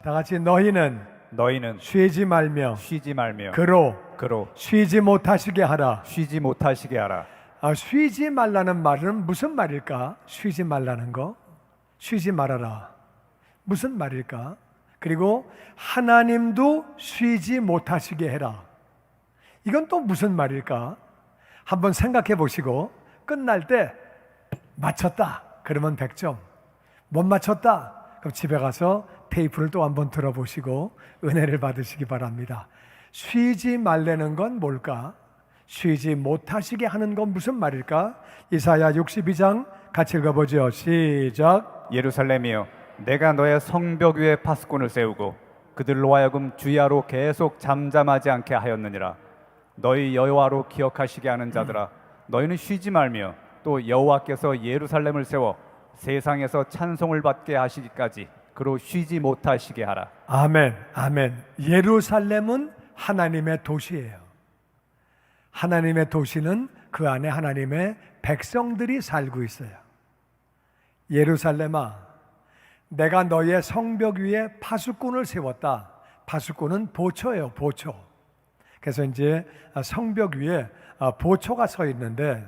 다 같이 너희는 쉬지 말며 그로 쉬지 못하시게 하라. 쉬지 못하시게 하라. 쉬지 말라는 말은 무슨 말일까? 쉬지 말라는 거, 쉬지 말아라, 무슨 말일까? 그리고 하나님도 쉬지 못하시게 해라. 이건 또 무슨 말일까? 한번 생각해 보시고 끝날 때 맞췄다 그러면 100점, 못 맞췄다 그럼 집에 가서 테이프를 또 한번 들어보시고 은혜를 받으시기 바랍니다. 쉬지 말라는 건 뭘까? 쉬지 못하시게 하는 건 무슨 말일까? 이사야 62장 같이 읽어보죠. 시작. 예루살렘이여, 내가 너의 성벽 위에 파수꾼을 세우고 그들로 하여금 주야로 계속 잠잠하지 않게 하였느니라. 너희 여호와로 기억하시게 하는 자들아, 너희는 쉬지 말며 또 여호와께서 예루살렘을 세워 세상에서 찬송을 받게 하시기까지 그로 쉬지 못하시게 하라. 아멘, 아멘. 예루살렘은 하나님의 도시예요. 하나님의 도시는 그 안에 하나님의 백성들이 살고 있어요. 예루살렘아, 내가 너의 성벽 위에 파수꾼을 세웠다. 파수꾼은 보초예요, 보초. 그래서 이제 성벽 위에 보초가 서 있는데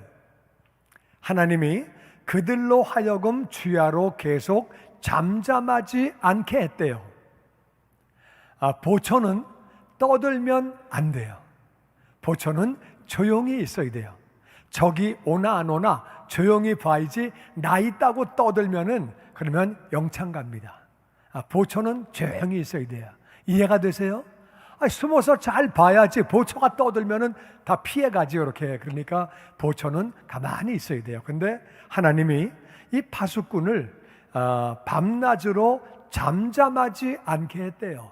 하나님이 그들로 하여금 주야로 계속 잠잠하지 않게 했대요. 보초는 떠들면 안 돼요. 보초는 조용히 있어야 돼요. 적이 오나 안 오나 조용히 봐야지, 나 있다고 떠들면은 그러면 영창 갑니다. 보초는 조용히 있어야 돼요. 이해가 되세요? 숨어서 잘 봐야지, 보초가 떠들면은 다 피해가지요, 이렇게. 그러니까 보초는 가만히 있어야 돼요. 근데 하나님이 이 파수꾼을 밤낮으로 잠잠하지 않게 했대요.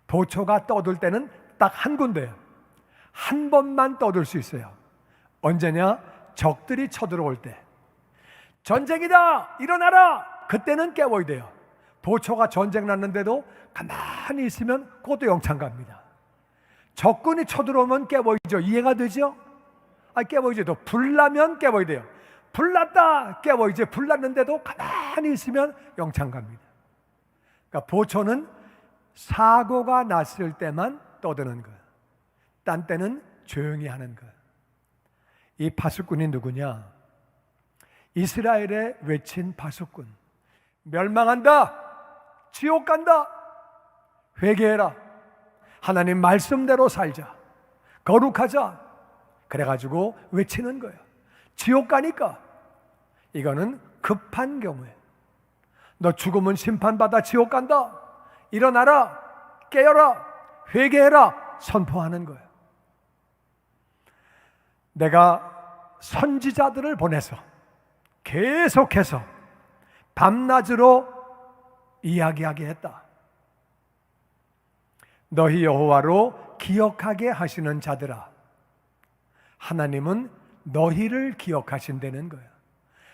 보초가 떠들 때는 딱 한 군데예요. 한 번만 떠들 수 있어요. 언제냐? 적들이 쳐들어올 때. 전쟁이다! 일어나라! 그때는 깨워야 돼요. 보초가 전쟁 났는데도 가만히 있으면 그것도 영창 갑니다. 적군이 쳐들어오면 깨워야죠. 이해가 되죠? 깨워야죠. 또 불나면 깨워야 돼요. 불났다! 깨워야죠. 불났는데도 가만히 있으면 영창 갑니다. 그러니까 보초는 사고가 났을 때만 떠드는 거예요. 딴 때는 조용히 하는 거예요. 이 파수꾼이 누구냐? 이스라엘에 외친 파수꾼. 멸망한다! 지옥 간다! 회개해라! 하나님 말씀대로 살자! 거룩하자! 그래가지고 외치는 거예요. 지옥 가니까 이거는 급한 경우에 너 죽으면 심판받아 지옥 간다! 일어나라! 깨어라! 회개해라! 선포하는 거예요. 내가 선지자들을 보내서 계속해서 밤낮으로 이야기하게 했다. 너희 여호와로 기억하게 하시는 자들아, 하나님은 너희를 기억하신다는 거예요.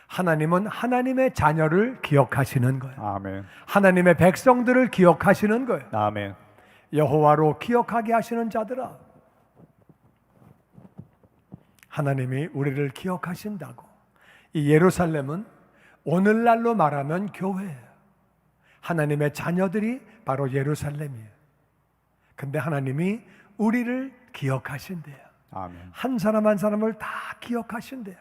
하나님은 하나님의 자녀를 기억하시는 거예요. 아멘. 하나님의 백성들을 기억하시는 거예요. 아멘. 여호와로 기억하게 하시는 자들아, 하나님이 우리를 기억하신다고. 이 예루살렘은 오늘날로 말하면 교회예요. 하나님의 자녀들이 바로 예루살렘이에요. 근데 하나님이 우리를 기억하신대요. 아멘. 한 사람 한 사람을 다 기억하신대요.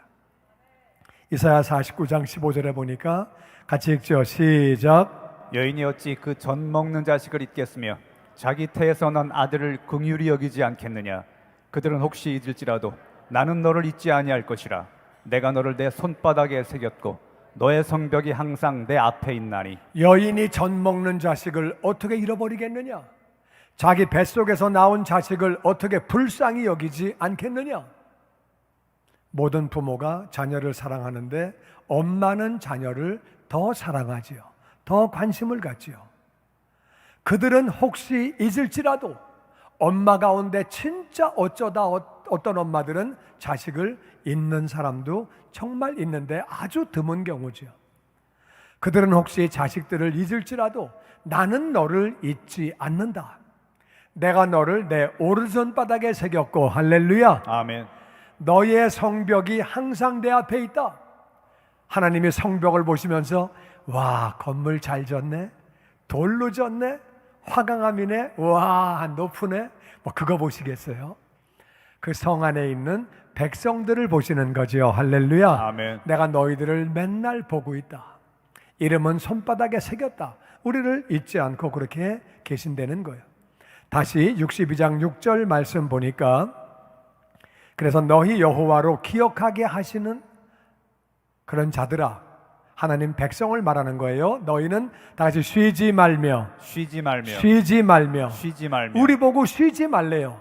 이사야 49장 15절에 보니까 같이 읽죠. 시작. 여인이 어찌 그 전 먹는 자식을 잊겠으며 자기 태에서 난 아들을 긍휼히 여기지 않겠느냐. 그들은 혹시 잊을지라도 나는 너를 잊지 아니할 것이라. 내가 너를 내 손바닥에 새겼고 너의 성벽이 항상 내 앞에 있나니. 여인이 전 먹는 자식을 어떻게 잃어버리겠느냐? 자기 뱃속에서 나온 자식을 어떻게 불쌍히 여기지 않겠느냐? 모든 부모가 자녀를 사랑하는데 엄마는 자녀를 더 사랑하지요. 더 관심을 갖지요. 그들은 혹시 잊을지라도 엄마 가운데 진짜 어쩌다 어떤 엄마들은 자식을 잊는 사람도 정말 있는데 아주 드문 경우죠. 그들은 혹시 자식들을 잊을지라도 나는 너를 잊지 않는다. 내가 너를 내 오른손바닥에 새겼고, 할렐루야. 아멘. 너의 성벽이 항상 내 앞에 있다. 하나님이 성벽을 보시면서 와, 건물 잘 졌네, 돌로 졌네, 화강암이네, 와 높으네, 뭐 그거 보시겠어요? 그 성 안에 있는 백성들을 보시는 거지요. 할렐루야. 아멘. 내가 너희들을 맨날 보고 있다. 이름은 손바닥에 새겼다. 우리를 잊지 않고 그렇게 계신다는 거예요. 다시 62장 6절 말씀 보니까, 그래서 너희 여호와로 기억하게 하시는 그런 자들아, 하나님 백성을 말하는 거예요. 너희는 다 같이 쉬지 말며, 쉬지 말며, 쉬지 말며. 쉬지 말며. 우리 보고 쉬지 말래요.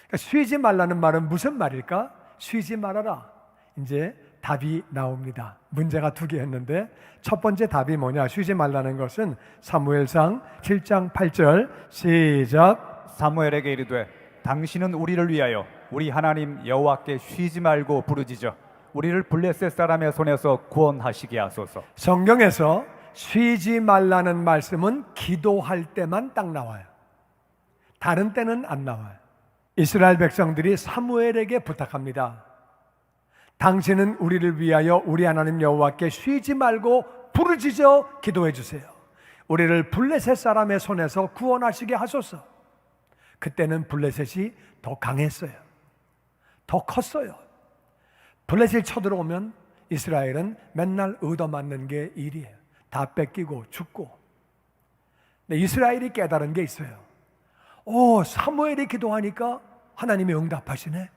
그러니까 쉬지 말라는 말은 무슨 말일까? 쉬지 말아라. 이제 답이 나옵니다. 문제가 두 개였는데 첫 번째 답이 뭐냐? 쉬지 말라는 것은 사무엘상 7장 8절 시작. 사무엘에게 이르되 당신은 우리를 위하여 우리 하나님 여호와께 쉬지 말고 부르짖어 우리를 블레셋 사람의 손에서 구원하시게 하소서. 성경에서 쉬지 말라는 말씀은 기도할 때만 딱 나와요. 다른 때는 안 나와요. 이스라엘 백성들이 사무엘에게 부탁합니다. 당신은 우리를 위하여 우리 하나님 여호와께 쉬지 말고 부르짖어 기도해 주세요. 우리를 블레셋 사람의 손에서 구원하시게 하소서. 그때는 블레셋이 더 강했어요. 더 컸어요. 블레셋이 쳐들어오면 이스라엘은 맨날 얻어맞는 게 일이에요. 다 뺏기고 죽고. 근데 이스라엘이 깨달은 게 있어요. 사무엘이 기도하니까 하나님이 응답하시네.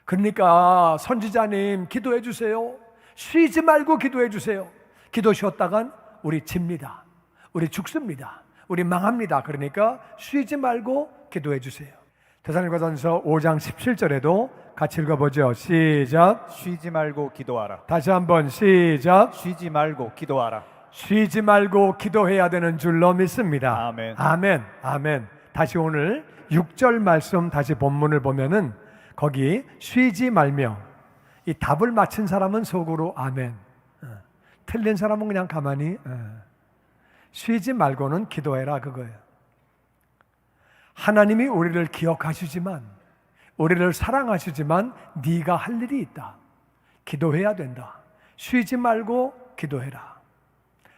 그러니까 선지자님 기도해 주세요. 쉬지 말고 기도해 주세요. 기도 쉬었다간 우리 집니다. 우리 죽습니다. 우리 망합니다. 그러니까 쉬지 말고 기도해 주세요. 데살로니가전서 5장 17절에도 같이 읽어보죠. 시작. 쉬지 말고 기도하라. 다시 한번 시작. 쉬지 말고 기도하라. 쉬지 말고 기도해야 되는 줄로 믿습니다. 아멘. 아멘. 아멘. 다시 오늘 6절 말씀 다시 본문을 보면은 거기 쉬지 말며, 이 답을 맞힌 사람은 속으로 아멘, 틀린 사람은 그냥 가만히 쉬지 말고는 기도해라 그거예요. 하나님이 우리를 기억하시지만, 우리를 사랑하시지만 네가 할 일이 있다. 기도해야 된다. 쉬지 말고 기도해라.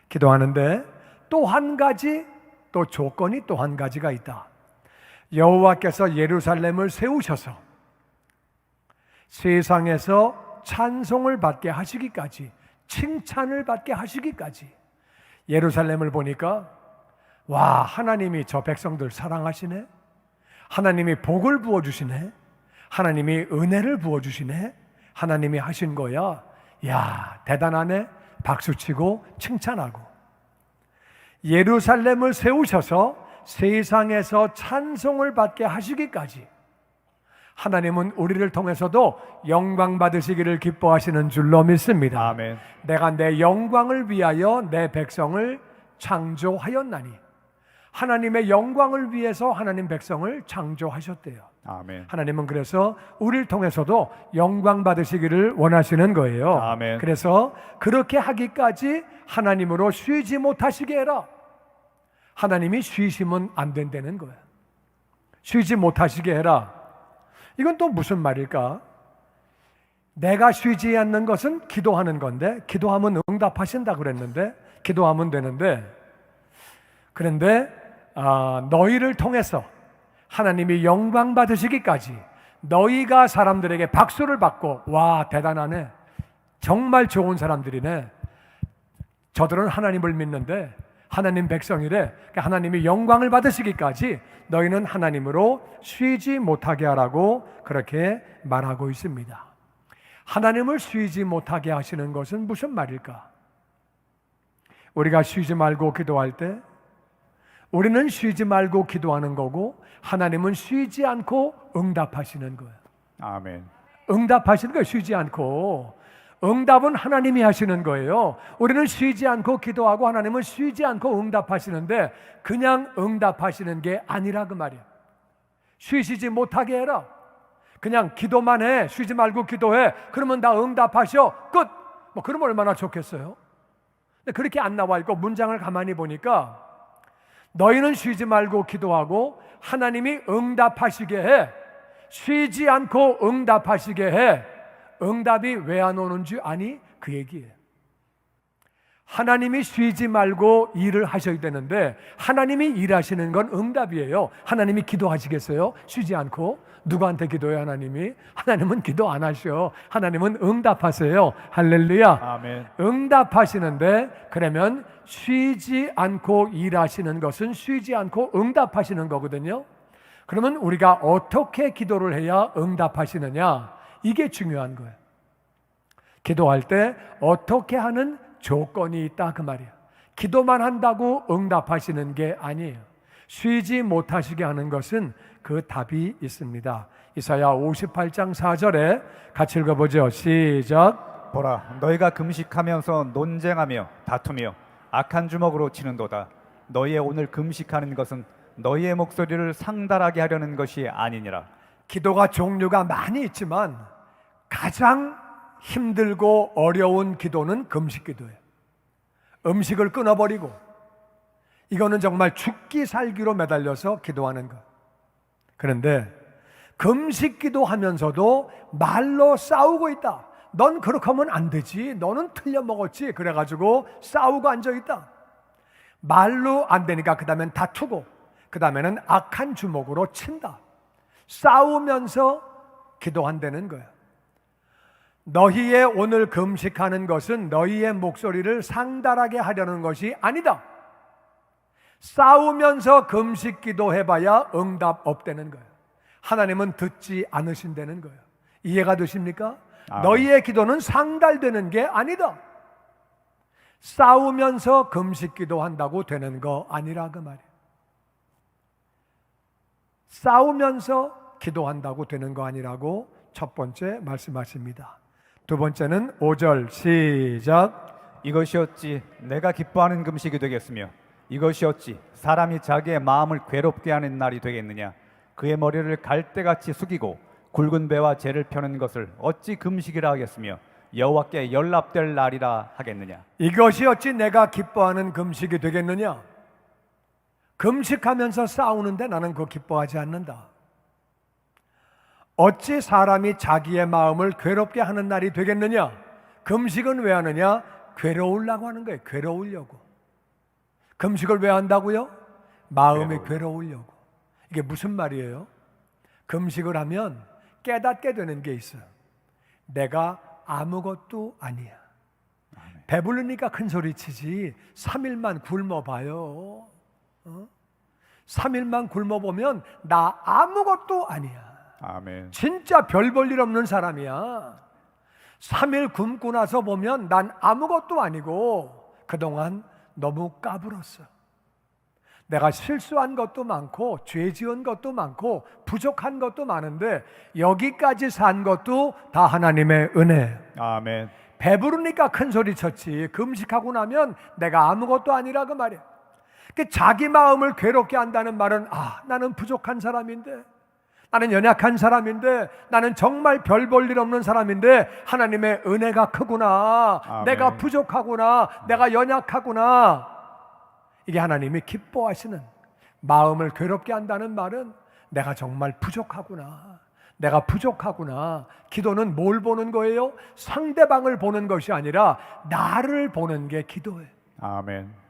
기도하는데 또 한 가지, 또 조건이 또 한 가지가 있다. 여호와께서 예루살렘을 세우셔서 세상에서 찬송을 받게 하시기까지, 칭찬을 받게 하시기까지. 예루살렘을 보니까 와, 하나님이 저 백성들 사랑하시네. 하나님이 복을 부어주시네. 하나님이 은혜를 부어주시네. 하나님이 하신 거야. 야, 대단하네. 박수치고 칭찬하고. 예루살렘을 세우셔서 세상에서 찬송을 받게 하시기까지 하나님은 우리를 통해서도 영광 받으시기를 기뻐하시는 줄로 믿습니다. 아멘. 내가 내 영광을 위하여 내 백성을 창조하였나니, 하나님의 영광을 위해서 하나님 백성을 창조하셨대요. 아멘. 하나님은 그래서 우리를 통해서도 영광 받으시기를 원하시는 거예요. 아멘. 그래서 그렇게 하기까지 하나님으로 쉬지 못하시게 해라. 하나님이 쉬시면 안 된다는 거예요. 쉬지 못하시게 해라. 이건 또 무슨 말일까? 내가 쉬지 않는 것은 기도하는 건데, 기도하면 응답하신다 그랬는데, 기도하면 되는데, 그런데 너희를 통해서 하나님이 영광 받으시기까지 너희가 사람들에게 박수를 받고, 와 대단하네, 정말 좋은 사람들이네, 저들은 하나님을 믿는데 하나님 백성이래, 하나님이 영광을 받으시기까지 너희는 하나님으로 쉬지 못하게 하라고 그렇게 말하고 있습니다. 하나님을 쉬지 못하게 하시는 것은 무슨 말일까? 우리가 쉬지 말고 기도할 때 우리는 쉬지 말고 기도하는 거고, 하나님은 쉬지 않고 응답하시는 거예요. 아멘. 응답하시는 거예요. 쉬지 않고. 응답은 하나님이 하시는 거예요. 우리는 쉬지 않고 기도하고 하나님은 쉬지 않고 응답하시는데, 그냥 응답하시는 게 아니라 그 말이에요. 쉬시지 못하게 해라. 그냥 기도만 해. 쉬지 말고 기도해. 그러면 다 응답하셔. 끝. 뭐 그러면 얼마나 좋겠어요. 근데 그렇게 안 나와 있고, 문장을 가만히 보니까 너희는 쉬지 말고 기도하고 하나님이 응답하시게 해. 쉬지 않고 응답하시게 해. 응답이 왜 안 오는 줄 아니? 그 얘기예요. 하나님이 쉬지 말고 일을 하셔야 되는데 하나님이 일하시는 건 응답이에요. 하나님이 기도하시겠어요? 쉬지 않고. 누구한테 기도해요? 하나님이? 하나님은 기도 안 하셔. 하나님은 응답하세요. 할렐루야. 아멘. 응답하시는데 그러면 쉬지 않고 일하시는 것은 쉬지 않고 응답하시는 거거든요. 그러면 우리가 어떻게 기도를 해야 응답하시느냐? 이게 중요한 거예요. 기도할 때 어떻게 하는 조건이 있다 그 말이에요. 기도만 한다고 응답하시는 게 아니에요. 쉬지 못하시게 하는 것은 그 답이 있습니다. 이사야 58장 4절에 같이 읽어보죠. 시작. 보라, 너희가 금식하면서 논쟁하며 다투며 악한 주먹으로 치는도다. 너희의 오늘 금식하는 것은 너희의 목소리를 상달하게 하려는 것이 아니니라. 기도가 종류가 많이 있지만 가장 힘들고 어려운 기도는 금식 기도예요. 음식을 끊어버리고 이거는 정말 죽기 살기로 매달려서 기도하는 것. 그런데 금식 기도하면서도 말로 싸우고 있다. 넌 그렇게 하면 안 되지. 너는 틀려 먹었지. 그래가지고 싸우고 앉아있다. 말로 안 되니까 그 다음엔 다투고 그 다음에는 악한 주먹으로 친다. 싸우면서 기도한다는 거야. 너희의 오늘 금식하는 것은 너희의 목소리를 상달하게 하려는 것이 아니다. 싸우면서 금식 기도해봐야 응답 없다는 거예요. 하나님은 듣지 않으신다는 거예요. 이해가 되십니까? 너희의 기도는 상달되는 게 아니다. 싸우면서 금식 기도한다고 되는 거 아니라 그 말이에요. 싸우면서 기도한다고 되는 거 아니라고 첫 번째 말씀하십니다. 두 번째는 5절 시작. 이것이 어찌 내가 기뻐하는 금식이 되겠으며 이것이 어찌 사람이 자기의 마음을 괴롭게 하는 날이 되겠느냐. 그의 머리를 갈대같이 숙이고 굵은 배와 재를 펴는 것을 어찌 금식이라 하겠으며 여호와께 연락될 날이라 하겠느냐. 이것이 어찌 내가 기뻐하는 금식이 되겠느냐. 금식하면서 싸우는데 나는 그거 기뻐하지 않는다. 어찌 사람이 자기의 마음을 괴롭게 하는 날이 되겠느냐. 금식은 왜 하느냐? 괴로우려고 하는 거예요. 괴로우려고. 금식을 왜 한다고요? 마음이 괴로우려고. 이게 무슨 말이에요? 금식을 하면 깨닫게 되는 게 있어요. 내가 아무것도 아니야. 배부르니까 큰 소리 치지 3일만 굶어봐요. 3일만 굶어보면 나 아무것도 아니야. 아멘. 진짜 별 볼 일 없는 사람이야. 3일 굶고 나서 보면 난 아무것도 아니고 그동안 너무 까불었어. 내가 실수한 것도 많고 죄 지은 것도 많고 부족한 것도 많은데 여기까지 산 것도 다 하나님의 은혜. 아멘. 배부르니까 큰 소리 쳤지 금식하고 나면 내가 아무것도 아니라 그 말이야. 자기 마음을 괴롭게 한다는 말은 나는 부족한 사람인데, 나는 연약한 사람인데, 나는 정말 별 볼 일 없는 사람인데 하나님의 은혜가 크구나. 아멘. 내가 부족하구나. 내가 연약하구나. 이게 하나님이 기뻐하시는, 마음을 괴롭게 한다는 말은 내가 정말 부족하구나. 내가 부족하구나. 기도는 뭘 보는 거예요? 상대방을 보는 것이 아니라 나를 보는 게 기도예요. 아멘.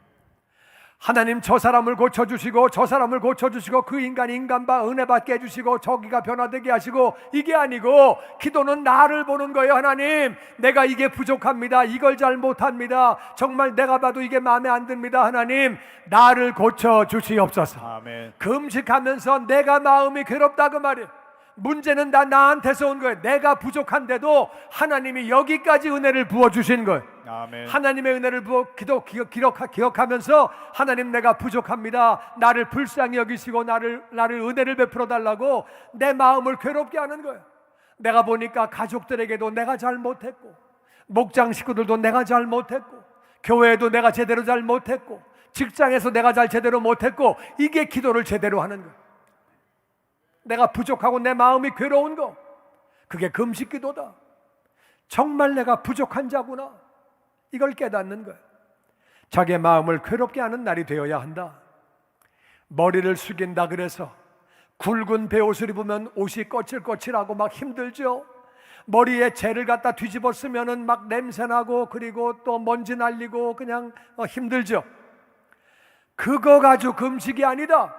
하나님 저 사람을 고쳐주시고 저 사람을 고쳐주시고 그 인간 봐 은혜 받게 해주시고 저기가 변화되게 하시고, 이게 아니고 기도는 나를 보는 거예요. 하나님 내가 이게 부족합니다. 이걸 잘 못합니다. 정말 내가 봐도 이게 마음에 안 듭니다. 하나님 나를 고쳐주시옵소서. 아멘. 금식하면서 내가 마음이 괴롭다 그 말이에요. 문제는 나한테서 온 거예요. 내가 부족한데도 하나님이 여기까지 은혜를 부어주신 거예요. 아멘. 하나님의 은혜를 기억하면서 하나님 내가 부족합니다. 나를 불쌍히 여기시고 나를 은혜를 베풀어 달라고 내 마음을 괴롭게 하는 거예요. 내가 보니까 가족들에게도 내가 잘 못했고, 목장 식구들도 내가 잘 못했고, 교회에도 내가 제대로 잘 못했고, 직장에서 내가 제대로 못했고, 이게 기도를 제대로 하는 거예요. 내가 부족하고 내 마음이 괴로운 거, 그게 금식 기도다. 정말 내가 부족한 자구나, 이걸 깨닫는 거예요. 자기의 마음을 괴롭게 하는 날이 되어야 한다. 머리를 숙인다 그래서 굵은 베옷을 입으면 옷이 거칠거칠하고 막 힘들죠. 머리에 재를 갖다 뒤집어 쓰면은 막 냄새 나고 그리고 또 먼지 날리고 그냥 힘들죠. 그거 가지고 금식이 아니다.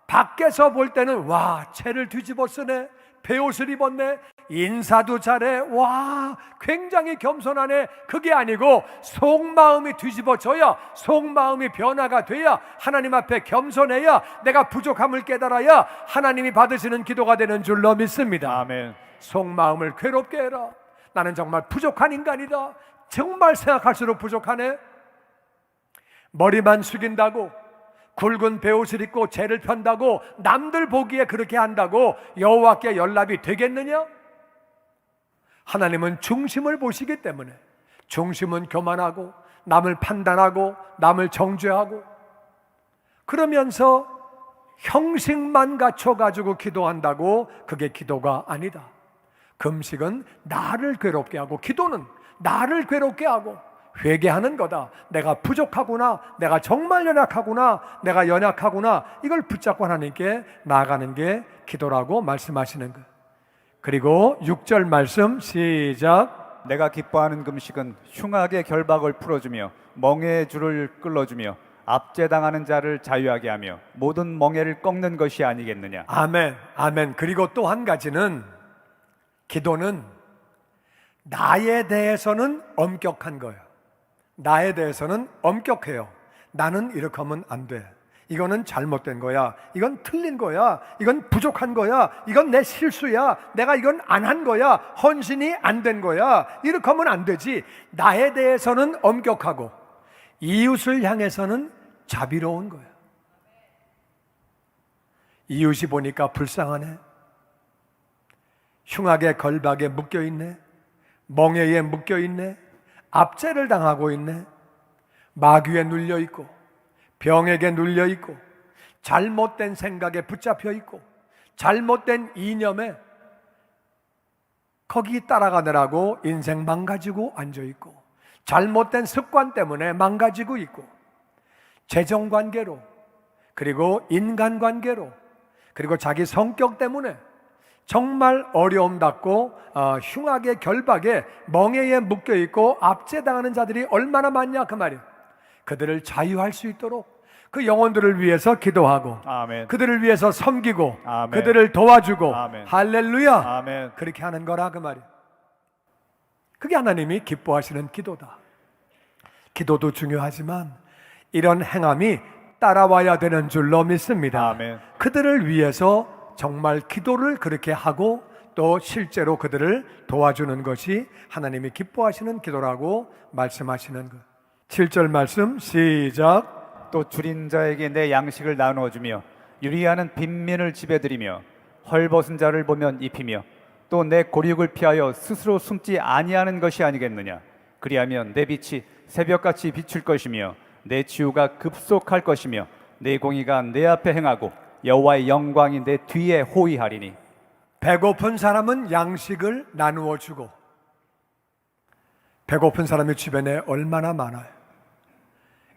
밖에서 볼 때는 와, 재를 뒤집어 쓰네, 베옷을 입었네, 인사도 잘해, 와, 굉장히 겸손하네. 그게 아니고 속마음이 뒤집어져야, 속마음이 변화가 돼야, 하나님 앞에 겸손해야, 내가 부족함을 깨달아야 하나님이 받으시는 기도가 되는 줄로 믿습니다. 아멘. 속마음을 괴롭게 해라. 나는 정말 부족한 인간이다. 정말 생각할수록 부족하네. 머리만 숙인다고, 굵은 베옷을 입고 재를 편다고, 남들 보기에 그렇게 한다고 여호와께 연락이 되겠느냐? 하나님은 중심을 보시기 때문에, 중심은 교만하고 남을 판단하고 남을 정죄하고 그러면서 형식만 갖춰가지고 기도한다고 그게 기도가 아니다. 금식은 나를 괴롭게 하고, 기도는 나를 괴롭게 하고 회개하는 거다. 내가 부족하구나, 내가 정말 연약하구나, 내가 연약하구나, 이걸 붙잡고 하나님께 나아가는 게 기도라고 말씀하시는 거예요. 그리고 6절 말씀 시작. 내가 기뻐하는 금식은 흉악의 결박을 풀어주며 멍에의 줄을 끌어주며 압제당하는 자를 자유하게 하며 모든 멍에를 꺾는 것이 아니겠느냐. 아멘, 아멘. 그리고 또 한 가지는, 기도는 나에 대해서는 엄격한 거예요. 나에 대해서는 엄격해요. 나는 이렇게 하면 안 돼, 이거는 잘못된 거야, 이건 틀린 거야, 이건 부족한 거야, 이건 내 실수야, 내가 이건 안 한 거야, 헌신이 안 된 거야, 이렇게 하면 안 되지. 나에 대해서는 엄격하고 이웃을 향해서는 자비로운 거야. 이웃이 보니까 불쌍하네, 흉악의 걸박에 묶여있네, 멍에에 묶여있네, 압제를 당하고 있네, 마귀에 눌려있고 병에게 눌려있고 잘못된 생각에 붙잡혀 있고 잘못된 이념에 거기 따라가느라고 인생 망가지고 앉아있고 잘못된 습관 때문에 망가지고 있고 재정관계로, 그리고 인간관계로, 그리고 자기 성격 때문에 정말 어려움받고 흉악의 결박에 멍에에 묶여있고 압제당하는 자들이 얼마나 많냐 그 말이에요. 그들을 자유할 수 있도록 그 영혼들을 위해서 기도하고, 아멘. 그들을 위해서 섬기고, 아멘. 그들을 도와주고, 아멘. 할렐루야, 아멘. 그렇게 하는 거라 그 말이에요. 그게 하나님이 기뻐하시는 기도다. 기도도 중요하지만 이런 행함이 따라와야 되는 줄로 믿습니다. 아멘. 그들을 위해서 정말 기도를 그렇게 하고 또 실제로 그들을 도와주는 것이 하나님이 기뻐하시는 기도라고 말씀하시는 것. 7절 말씀 시작. 또 줄인 자에게 내 양식을 나누어 주며 유리하는 빈민을 집에 들이며 헐벗은 자를 보면 입히며 또 내 고륙을 피하여 스스로 숨지 아니하는 것이 아니겠느냐. 그리하면 내 빛이 새벽같이 비출 것이며 내 치유가 급속할 것이며 내 공의가 내 앞에 행하고 여호와의 영광이 내 뒤에 호위하리니. 배고픈 사람은 양식을 나누어 주고, 배고픈 사람이 주변에 얼마나 많아요.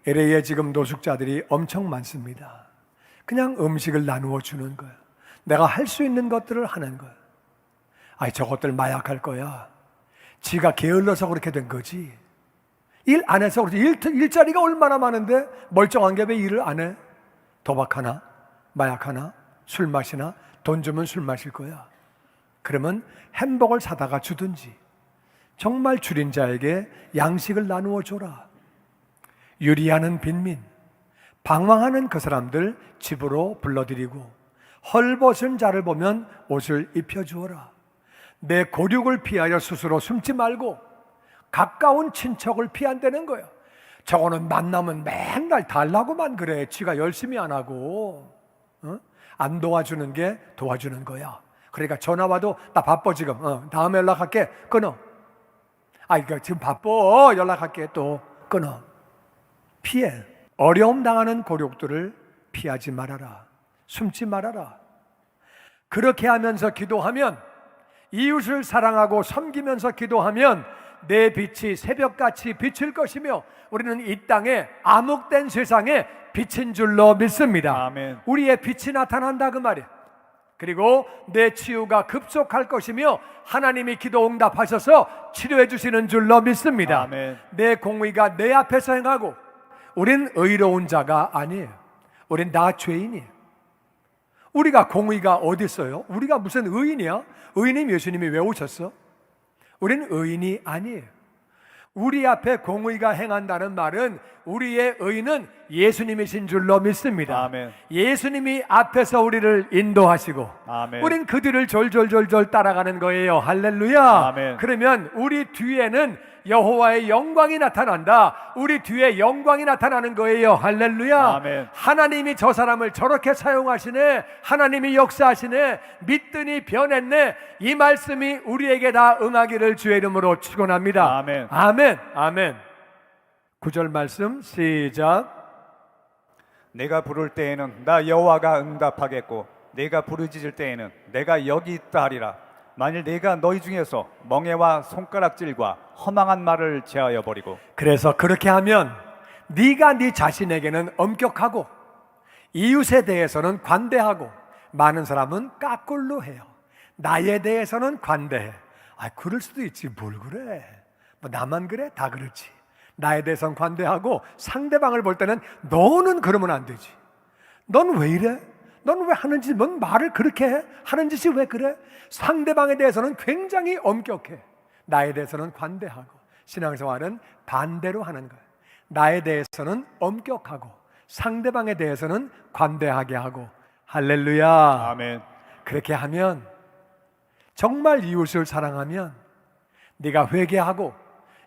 LA에 지금 노숙자들이 엄청 많습니다. 그냥 음식을 나누어 주는 거예요. 내가 할 수 있는 것들을 하는 거예요. 아이, 저것들 마약할 거야. 지가 게을러서 그렇게 된 거지. 일 안 해서 그렇지. 일자리가 얼마나 많은데 멀쩡한 게 왜 일을 안 해? 도박하나? 마약하나? 술 마시나? 돈 주면 술 마실 거야. 그러면 햄버거를 사다가 주든지 정말 줄인 자에게 양식을 나누어 줘라. 유리하는 빈민, 방황하는 그 사람들 집으로 불러들이고 헐벗은 자를 보면 옷을 입혀주어라. 내 고륙을 피하여 스스로 숨지 말고 가까운 친척을 피한다는 거예요. 저거는 만나면 맨날 달라고만 그래. 지가 열심히 안 하고 안 도와주는 게 도와주는 거야. 그러니까 전화 와도 나 바빠 지금, 다음에 연락할게, 끊어. 이거 지금 바빠, 연락할게, 또 끊어. 피해. 어려움 당하는 고륙들을 피하지 말아라. 숨지 말아라. 그렇게 하면서 기도하면, 이웃을 사랑하고 섬기면서 기도하면 내 빛이 새벽같이 비칠 것이며 우리는 이 땅에 암흑된 세상에 빛인 줄로 믿습니다. 아멘. 우리의 빛이 나타난다 그 말이에요. 그리고 내 치유가 급속할 것이며 하나님이 기도 응답하셔서 치료해 주시는 줄로 믿습니다. 아멘. 내 공의가 내 앞에서 행하고 우린 의로운 자가 아니에요. 우린 다 죄인이에요. 우리가 공의가 어디 있어요? 우리가 무슨 의인이야? 의인이 예수님이 왜 오셨어? 우린 의인이 아니에요. 우리 앞에 공의가 행한다는 말은 우리의 의는 예수님이신 줄로 믿습니다. 아멘. 예수님이 앞에서 우리를 인도하시고 아멘. 우린 그들을 졸졸졸졸 따라가는 거예요. 할렐루야. 아멘. 그러면 우리 뒤에는 여호와의 영광이 나타난다. 우리 뒤에 영광이 나타나는 거예요. 할렐루야. 아멘. 하나님이 저 사람을 저렇게 사용하시네. 하나님이 역사하시네. 믿더니 변했네. 이 말씀이 우리에게 다 응하기를 주의 이름으로 축원합니다. 아멘. 아멘. 아멘. 9절 말씀 시작. 내가 부를 때에는 나 여호와가 응답하겠고 내가 부르짖을 때에는 내가 여기 있다 하리라. 만일 내가 너희 중에서 멍에와 손가락질과 허망한 말을 제하여 버리고 그래서 그렇게 하면 네가 네 자신에게는 엄격하고 이웃에 대해서는 관대하고 많은 사람은 까꿀로 해요. 나에 대해서는 관대해. 아, 그럴 수도 있지. 뭘 그래? 뭐 나만 그래? 다 그렇지. 나에 대해서는 관대하고 상대방을 볼 때는 너는 그러면 안 되지. 넌 왜 이래? 넌 왜 하는 짓, 넌 말을 그렇게 해? 하는 짓이 왜 그래? 상대방에 대해서는 굉장히 엄격해. 나에 대해서는 관대하고. 신앙생활은 반대로 하는 거예요. 나에 대해서는 엄격하고 상대방에 대해서는 관대하게 하고. 할렐루야. 아멘. 그렇게 하면 정말 이웃을 사랑하면 네가 회개하고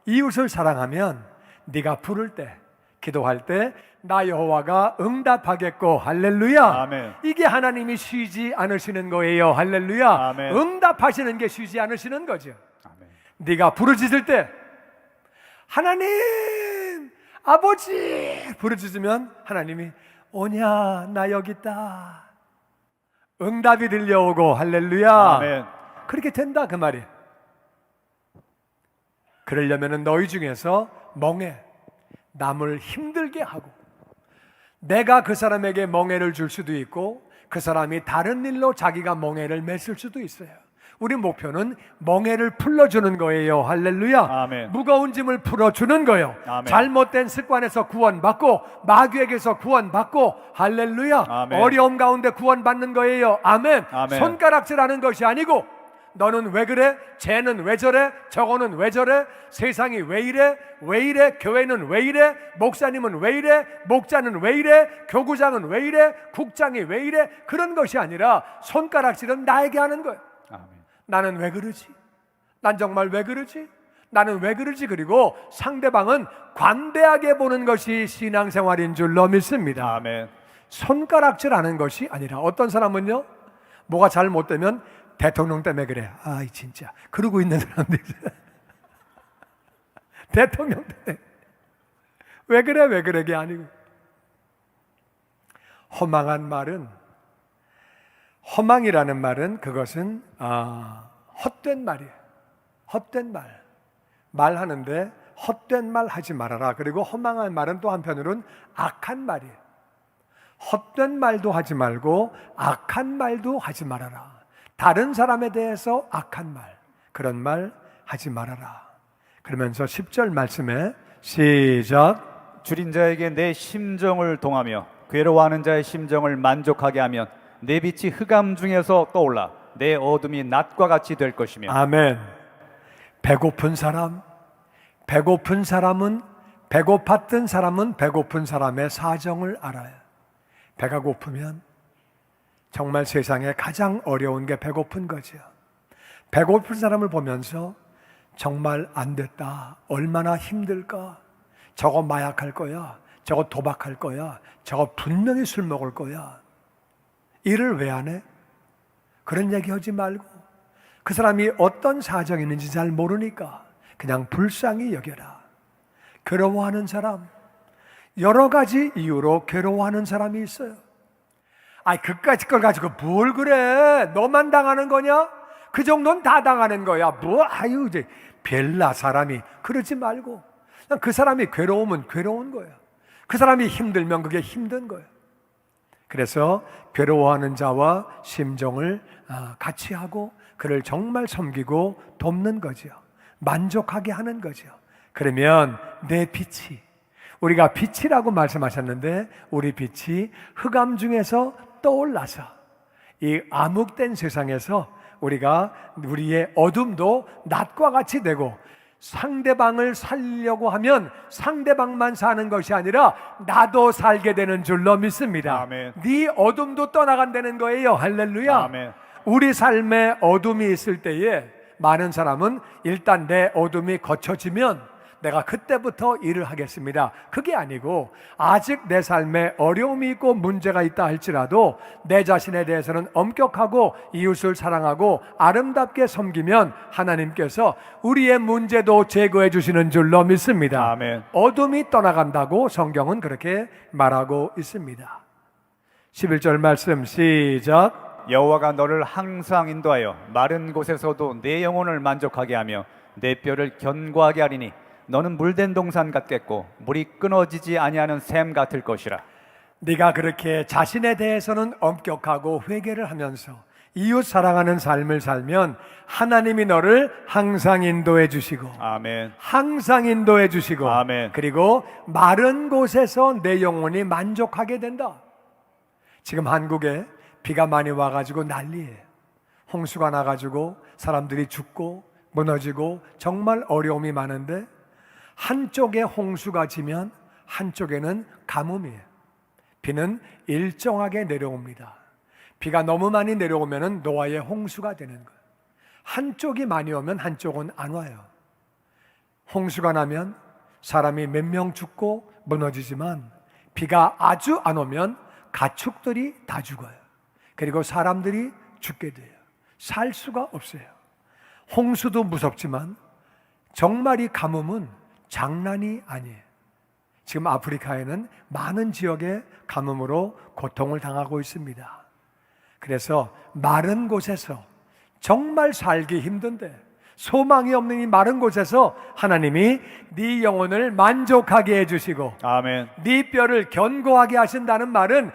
이웃을 사랑하면 네가 부를 때 기도할 때 나 여호와가 응답하겠고. 할렐루야. 아멘. 이게 하나님이 쉬지 않으시는 거예요. 할렐루야. 아멘. 응답하시는 게 쉬지 않으시는 거죠. 아멘. 네가 부르짖을 때 하나님 아버지 부르짖으면 하나님이 오냐 나 여기 있다. 응답이 들려오고. 할렐루야. 아멘. 그렇게 된다 그 말이에요. 그러려면 너희 중에서 멍에 남을 힘들게 하고 내가 그 사람에게 멍해를 줄 수도 있고 그 사람이 다른 일로 자기가 멍해를 맺을 수도 있어요. 우리 목표는 멍해를 풀어주는 거예요. 할렐루야. 아멘. 무거운 짐을 풀어주는 거예요. 아멘. 잘못된 습관에서 구원받고 마귀에게서 구원받고. 할렐루야. 아멘. 어려움 가운데 구원받는 거예요. 아멘. 아멘. 손가락질하는 것이 아니고 너는 왜 그래? 쟤는 왜 저래? 저거는 왜 저래? 세상이 왜 이래? 왜 이래? 교회는 왜 이래? 목사님은 왜 이래? 목자는 왜 이래? 교구장은 왜 이래? 국장이 왜 이래? 그런 것이 아니라 손가락질은 나에게 하는 거예요. 아멘. 나는 왜 그러지? 난 정말 왜 그러지? 나는 왜 그러지? 그리고 상대방은 관대하게 보는 것이 신앙생활인 줄로 믿습니다. 아멘. 손가락질하는 것이 아니라 어떤 사람은요, 뭐가 잘못되면 대통령 때문에 그래. 아이 진짜 그러고 있는 사람들이 대통령 때문에 왜 그래 왜 그래게 아니고. 허망한 말은, 허망이라는 말은 그것은 헛된 말이에요. 헛된 말. 말하는데 헛된 말 하지 말아라. 그리고 허망한 말은 또 한편으로는 악한 말이에요. 헛된 말도 하지 말고 악한 말도 하지 말아라. 다른 사람에 대해서 악한 말, 그런 말 하지 말아라. 그러면서 10절 말씀에 시작. 줄인 자에게 내 심정을 동하며 괴로워하는 자의 심정을 만족하게 하면 내 빛이 흑암 중에서 떠올라 내 어둠이 낮과 같이 될 것이며. 아멘. 배고픈 사람은 배고팠던 사람은 배고픈 사람의 사정을 알아요. 배가 고프면 정말 세상에 가장 어려운 게 배고픈 거죠. 배고픈 사람을 보면서 정말 안 됐다. 얼마나 힘들까. 저거 마약할 거야. 저거 도박할 거야. 저거 분명히 술 먹을 거야. 일을 왜 안 해? 그런 얘기 하지 말고 그 사람이 어떤 사정이 있는지 잘 모르니까 그냥 불쌍히 여겨라. 괴로워하는 사람, 여러 가지 이유로 괴로워하는 사람이 있어요. 아이 그까짓 걸 가지고 뭘 그래? 너만 당하는 거냐? 그 정도는 다 당하는 거야. 뭐 아유 이제 별나 사람이. 그러지 말고 그 사람이 괴로우면 괴로운 거야. 그 사람이 힘들면 그게 힘든 거야. 그래서 괴로워하는 자와 심정을 같이 하고 그를 정말 섬기고 돕는 거죠. 만족하게 하는 거죠. 그러면 내 빛이, 우리가 빛이라고 말씀하셨는데 우리 빛이 흑암 중에서 떠올라서 이 암흑된 세상에서 우리의 어둠도 낮과 같이 되고 상대방을 살려고 하면 상대방만 사는 것이 아니라 나도 살게 되는 줄로 믿습니다. 아멘. 네 어둠도 떠나간다는 거예요. 할렐루야. 아멘. 우리 삶에 어둠이 있을 때에 많은 사람은 일단 내 어둠이 거쳐지면 내가 그때부터 일을 하겠습니다. 그게 아니고 아직 내 삶에 어려움이 있고 문제가 있다 할지라도 내 자신에 대해서는 엄격하고 이웃을 사랑하고 아름답게 섬기면 하나님께서 우리의 문제도 제거해 주시는 줄로 믿습니다. 아멘. 어둠이 떠나간다고 성경은 그렇게 말하고 있습니다. 11절 말씀 시작. 여호와가 너를 항상 인도하여 마른 곳에서도 내 영혼을 만족하게 하며 내 뼈를 견고하게 하리니 너는 물된 동산 같겠고 물이 끊어지지 아니하는 샘 같을 것이라. 네가 그렇게 자신에 대해서는 엄격하고 회개를 하면서 이웃 사랑하는 삶을 살면 하나님이 너를 항상 인도해 주시고 아멘. 항상 인도해 주시고 아멘. 그리고 마른 곳에서 내 영혼이 만족하게 된다. 지금 한국에 비가 많이 와가지고 난리예요. 홍수가 나가지고 사람들이 죽고 무너지고 정말 어려움이 많은데 한쪽에 홍수가 지면 한쪽에는 가뭄이에요. 비는 일정하게 내려옵니다. 비가 너무 많이 내려오면 노아의 홍수가 되는 거예요. 한쪽이 많이 오면 한쪽은 안 와요. 홍수가 나면 사람이 몇 명 죽고 무너지지만 비가 아주 안 오면 가축들이 다 죽어요. 그리고 사람들이 죽게 돼요. 살 수가 없어요. 홍수도 무섭지만 정말 이 가뭄은 장난이 아니에요. 지금 아프리카에는 많은 지역에 가뭄으로 고통을 당하고 있습니다. 그래서 마른 곳에서 정말 살기 힘든데 소망이 없는 이 마른 곳에서 하나님이 네 영혼을 만족하게 해주시고 아멘. 네 뼈를 견고하게 하신다는 말은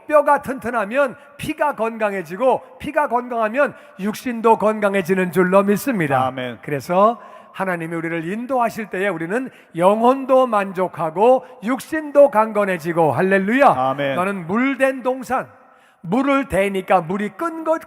뼈가 튼튼하면 피가 건강해지고 피가 건강하면 육신도 건강해지는 줄로 믿습니다. 아멘. 그래서 하나님이 우리를 인도하실 때에 우리는 영혼도 만족하고 육신도 강건해지고 할렐루야. 아멘. 너는 물된 동산, 물을 대니까 물이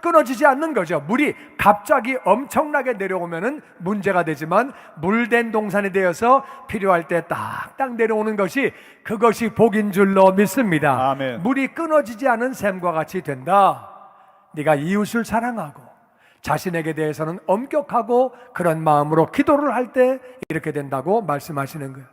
끊어지지 않는 거죠. 물이 갑자기 엄청나게 내려오면은 문제가 되지만 물된 동산이 되어서 필요할 때 딱딱 내려오는 것이 그것이 복인 줄로 믿습니다. 아멘. 물이 끊어지지 않은 샘과 같이 된다. 네가 이웃을 사랑하고 자신에게 대해서는 엄격하고 그런 마음으로 기도를 할 때 이렇게 된다고 말씀하시는 거예요.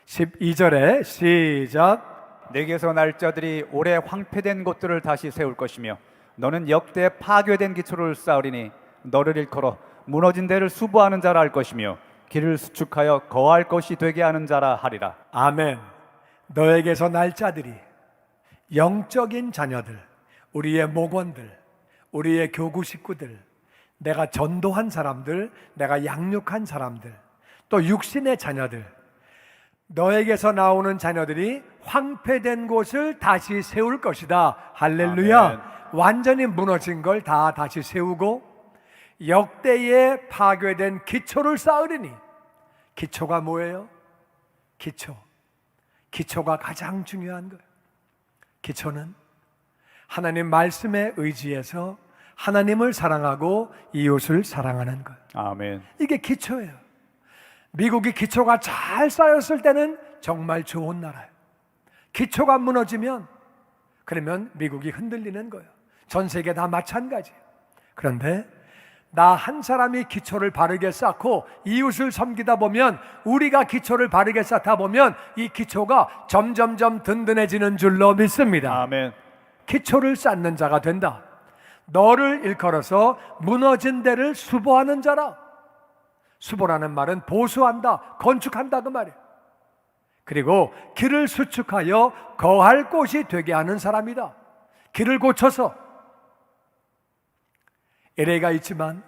12절에 시작. 내게서 날 자들이 오래 황폐된 곳들을 다시 세울 것이며 너는 역대 파괴된 기초를 쌓으리니 너를 일컬어 무너진 데를 수보하는 자라 할 것이며 길을 수축하여 거할 것이 되게 하는 자라 하리라. 아멘. 너에게서 날 자들이 영적인 자녀들, 우리의 목원들, 우리의 교구 식구들, 내가 전도한 사람들, 내가 양육한 사람들, 또 육신의 자녀들, 너에게서 나오는 자녀들이 황폐된 곳을 다시 세울 것이다. 할렐루야. 아멘. 완전히 무너진 걸 다 다시 세우고 역대에 파괴된 기초를 쌓으리니. 기초가 뭐예요? 기초가 가장 중요한 거예요. 기초는 하나님 말씀에 의지해서 하나님을 사랑하고 이웃을 사랑하는 것. 아멘. 이게 기초예요. 미국이 기초가 잘 쌓였을 때는 정말 좋은 나라예요. 기초가 무너지면 그러면 미국이 흔들리는 거예요. 전 세계 다 마찬가지예요. 그런데 나 한 사람이 기초를 바르게 쌓고 이웃을 섬기다 보면 우리가 기초를 바르게 쌓다 보면 이 기초가 점점점 든든해지는 줄로 믿습니다. 아멘. 기초를 쌓는 자가 된다. 너를 일컬어서 무너진 데를 수보하는 자라. 수보라는 말은 보수한다, 건축한다 그 말이에요. 그리고 길을 수축하여 거할 곳이 되게 하는 사람이다. 길을 고쳐서 LA가 있지만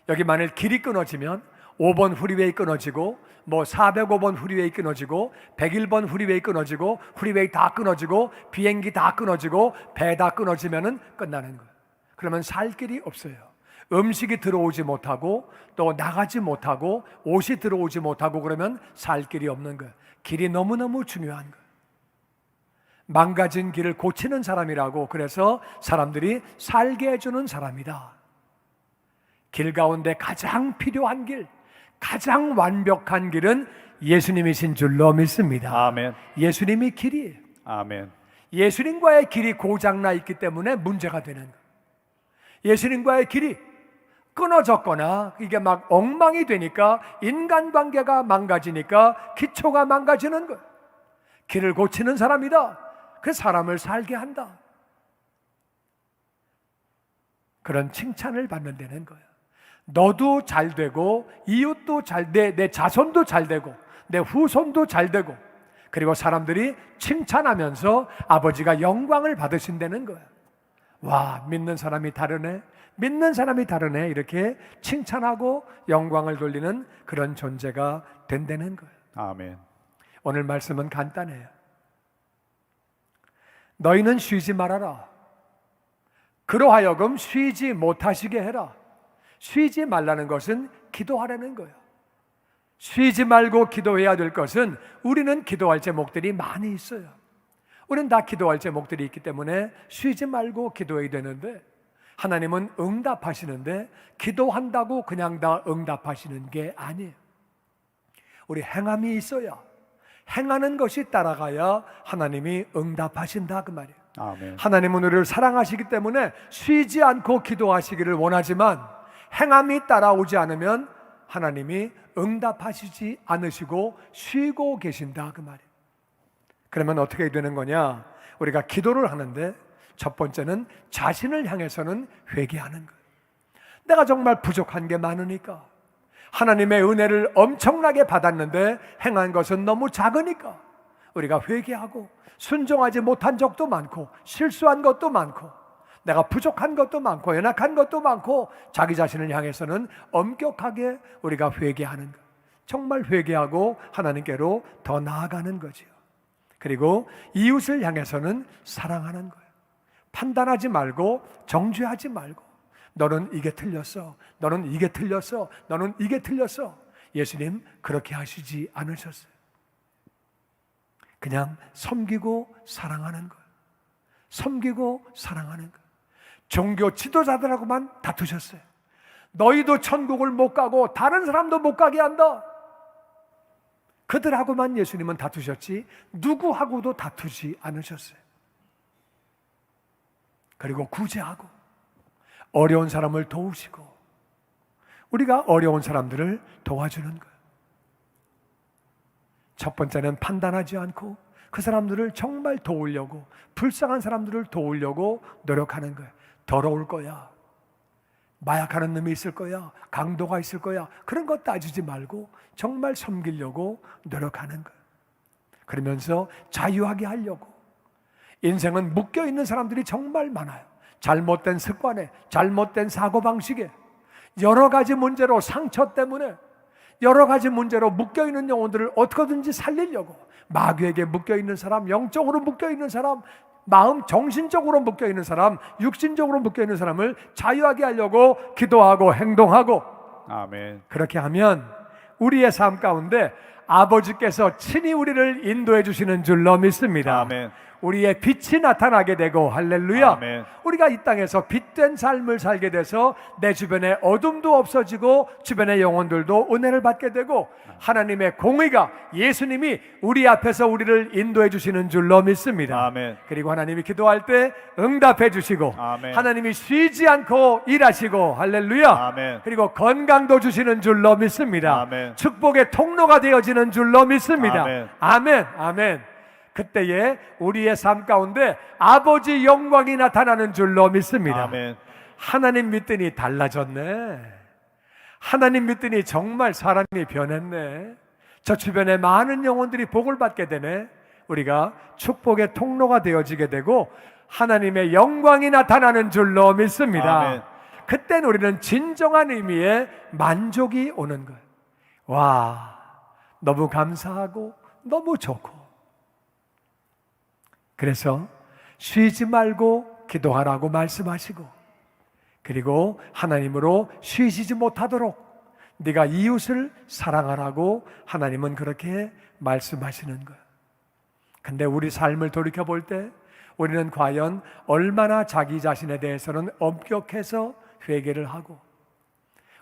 여기 만일 길이 끊어지면 5번 프리웨이 끊어지고, 뭐 405번 프리웨이 끊어지고, 101번 프리웨이 끊어지고, 프리웨이 다 끊어지고, 비행기 다 끊어지고, 배 다 끊어지면은 끝나는 거예요. 그러면 살 길이 없어요. 음식이 들어오지 못하고, 또 나가지 못하고, 옷이 들어오지 못하고, 그러면 살 길이 없는 거예요. 길이 너무너무 중요한 거예요. 망가진 길을 고치는 사람이라고, 그래서 사람들이 살게 해주는 사람이다. 길 가운데 가장 필요한 길, 가장 완벽한 길은 예수님이신 줄로 믿습니다. 아멘. 예수님이 길이에요. 아멘. 예수님과의 길이 고장나 있기 때문에 문제가 되는 거예요. 예수님과의 길이 끊어졌거나 이게 막 엉망이 되니까 인간관계가 망가지니까 기초가 망가지는 거예요. 길을 고치는 사람이다. 그 사람을 살게 한다. 그런 칭찬을 받는 데는 거예요. 너도 잘 되고, 이웃도 잘 돼, 내 자손도 잘 되고, 내 후손도 잘 되고, 그리고 사람들이 칭찬하면서 아버지가 영광을 받으신다는 거예요. 와, 믿는 사람이 다르네, 믿는 사람이 다르네, 이렇게 칭찬하고 영광을 돌리는 그런 존재가 된다는 거예요. 아멘. 오늘 말씀은 간단해요. 너희는 쉬지 말아라. 그로하여금 쉬지 못하시게 해라. 쉬지 말라는 것은 기도하라는 거예요. 쉬지 말고 기도해야 될 것은, 우리는 기도할 제목들이 많이 있어요. 우리는 다 기도할 제목들이 있기 때문에 쉬지 말고 기도해야 되는데, 하나님은 응답하시는데 기도한다고 그냥 다 응답하시는 게 아니에요. 우리 행함이 있어야, 행하는 것이 따라가야 하나님이 응답하신다, 그 말이에요. 아멘. 하나님은 우리를 사랑하시기 때문에 쉬지 않고 기도하시기를 원하지만, 행함이 따라오지 않으면 하나님이 응답하시지 않으시고 쉬고 계신다, 그 말이에요. 그러면 어떻게 되는 거냐? 우리가 기도를 하는데 첫 번째는 자신을 향해서는 회개하는 거예요. 내가 정말 부족한 게 많으니까, 하나님의 은혜를 엄청나게 받았는데 행한 것은 너무 작으니까 우리가 회개하고, 순종하지 못한 적도 많고, 실수한 것도 많고, 내가 부족한 것도 많고, 연약한 것도 많고, 자기 자신을 향해서는 엄격하게 우리가 회개하는 것, 정말 회개하고 하나님께로 더 나아가는 거지요. 그리고 이웃을 향해서는 사랑하는 거예요. 판단하지 말고, 정죄하지 말고, 너는 이게 틀렸어, 너는 이게 틀렸어, 너는 이게 틀렸어. 예수님 그렇게 하시지 않으셨어요. 그냥 섬기고 사랑하는 거예요. 섬기고 사랑하는 거예요. 종교 지도자들하고만 다투셨어요. 너희도 천국을 못 가고 다른 사람도 못 가게 한다. 그들하고만 예수님은 다투셨지 누구하고도 다투지 않으셨어요. 그리고 구제하고 어려운 사람을 도우시고, 우리가 어려운 사람들을 도와주는 거예요. 첫 번째는 판단하지 않고 그 사람들을 정말 도우려고, 불쌍한 사람들을 도우려고 노력하는 거예요. 더러울 거야, 마약하는 놈이 있을 거야, 강도가 있을 거야, 그런 거 따지지 말고 정말 섬기려고 노력하는 거예요. 그러면서 자유하게 하려고. 인생은 묶여있는 사람들이 정말 많아요. 잘못된 습관에, 잘못된 사고방식에, 여러 가지 문제로, 상처 때문에 여러 가지 문제로 묶여있는 영혼들을 어떻게든지 살리려고, 마귀에게 묶여있는 사람, 영적으로 묶여있는 사람, 마음 정신적으로 묶여있는 사람, 육신적으로 묶여있는 사람을 자유하게 하려고 기도하고 행동하고. 아멘. 그렇게 하면 우리의 삶 가운데 아버지께서 친히 우리를 인도해 주시는 줄로 믿습니다. 아멘. 우리의 빛이 나타나게 되고, 할렐루야. 아멘. 우리가 이 땅에서 빛된 삶을 살게 돼서 내 주변에 어둠도 없어지고 주변의 영혼들도 은혜를 받게 되고, 하나님의 공의가, 예수님이 우리 앞에서 우리를 인도해 주시는 줄로 믿습니다. 아멘. 그리고 하나님이 기도할 때 응답해 주시고, 아멘. 하나님이 쉬지 않고 일하시고, 할렐루야. 아멘. 그리고 건강도 주시는 줄로 믿습니다. 아멘. 축복의 통로가 되어지는 줄로 믿습니다. 아멘. 아멘. 아멘. 그때에 우리의 삶 가운데 아버지 영광이 나타나는 줄로 믿습니다. 아멘. 하나님 믿더니 달라졌네. 하나님 믿더니 정말 사람이 변했네. 저 주변에 많은 영혼들이 복을 받게 되네. 우리가 축복의 통로가 되어지게 되고 하나님의 영광이 나타나는 줄로 믿습니다. 아멘. 그때는 우리는 진정한 의미의 만족이 오는 거예요. 와, 너무 감사하고 너무 좋고, 그래서 쉬지 말고 기도하라고 말씀하시고, 그리고 하나님으로 쉬시지 못하도록 네가 이웃을 사랑하라고 하나님은 그렇게 말씀하시는 거예요. 근데 우리 삶을 돌이켜볼 때 우리는 과연 얼마나 자기 자신에 대해서는 엄격해서 회개를 하고,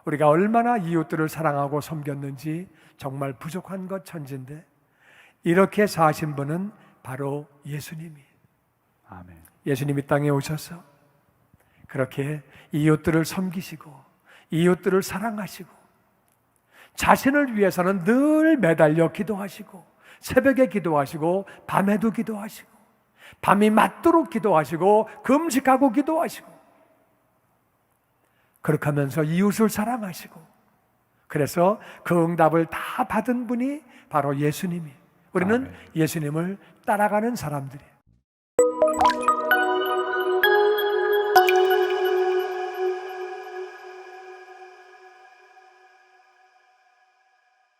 우리가 얼마나 이웃들을 사랑하고 섬겼는지 정말 부족한 것 천지인데, 이렇게 사신 분은 바로 예수님이. 아멘. 예수님이 땅에 오셔서 그렇게 이웃들을 섬기시고 이웃들을 사랑하시고, 자신을 위해서는 늘 매달려 기도하시고, 새벽에 기도하시고 밤에도 기도하시고, 밤이 맞도록 기도하시고 금식하고 기도하시고, 그렇게 하면서 이웃을 사랑하시고, 그래서 그 응답을 다 받은 분이 바로 예수님이. 우리는 아멘. 예수님을 따라가는 사람들이에요.